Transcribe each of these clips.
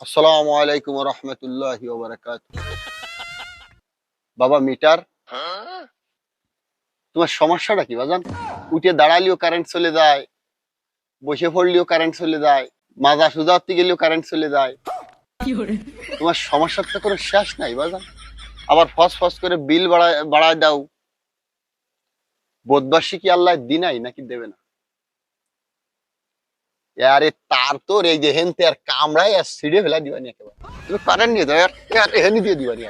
আসসালামু আলাইকুম ওয়া রাহমাতুল্লাহি ওয়া বারাকাতুহু। বাবা মিটার, তোমার সমস্যাটা কি বাজান? উঠে দাঁড়ালেও কারেন্ট চলে যায়, বসে পড়লেও কারেন্ট চলে যায়, মাজা সুজা করতে গেলেও কারেন্ট চলে যায়। তোমার সমস্যার তো কোনো শেষ নাই বাজান। আবার ফস ফস করে বিল বাড়ায় দাও। বোধবাসী কি আল্লাহ দিনাই নাকি দেবে না? আরে তার তোর এই যে হেনতে আর কামড়ায় আর ছিঁড়ে ফেলা দিবানি একেবারে। তুমি কারেন্ট নিয়ে যাও আর এখানে দিয়ে দিবানি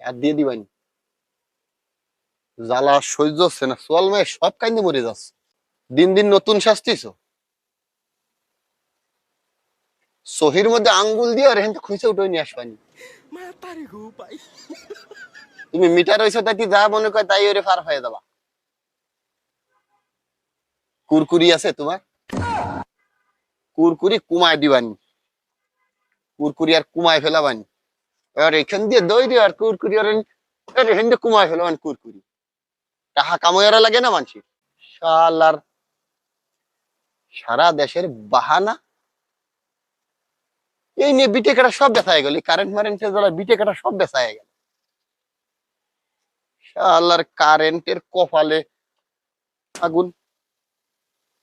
আর দিয়ে দিবানি। জ্বালা সহ্য হচ্ছে না, সোয়াল মেয়ে সব কাইন্দে মরে যাচ্ছে। দিন দিন নতুন শাস্তিছো। সহির মধ্যে আঙ্গুল দিয়ে আর হেনতে খুঁজে উঠে নিয়ে আসবানি। তুমি মিটার হইছো তাই যা মনে করে তাই ওরে পার হয়ে যাবা। কুরকুরি আছে তোমার? কুরকুরি কুমায় দিবানি। কুরকুরি আর কুমায় ফেলাবানি। আর এখান দিয়ে দই দিয়ে আর কুরকুরি আর হেন দিয়ে কুমায় ফেলাবানি কুরকুরি। টাহা কাময়ারা লাগে না মানসি। শালার সারা দেশের বাহানা। এই নিয়ে বিটে কাটা সব ব্যথা হয়ে গেল, কারেন্ট মারেন্টের জ্বালা বিটে কাটা সব ব্যথা হয়ে গেল। শালার কারেন্টের কপালে আগুন।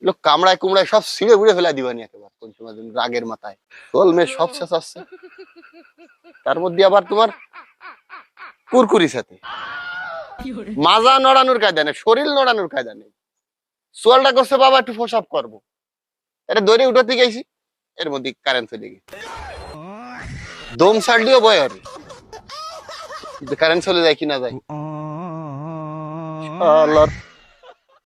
লোক কামড়ায় কুমড়ায় সব ছিঁড়ে বুড়ে ফেলা দিবানি একেবারে কোন সময় যেন রাগের মাথায়। চল মেয়ে সব শেষ আসছে, তার মধ্যে আবার তোমার কুরকুরি সাথে মাজা নড়ানোর কায়দা নেই, শরীর নড়ানোর কায়দা নেই। সোয়ালটা করছে বাবা একটু ফোসাপ করবো, এটা দড়ি উঠাতে গেছি, এর মধ্যে কারেন্ট চলে গেছে। দম ছাড়লিও বয় আর কারেন্ট চলে যায় কিনা যায়। শালার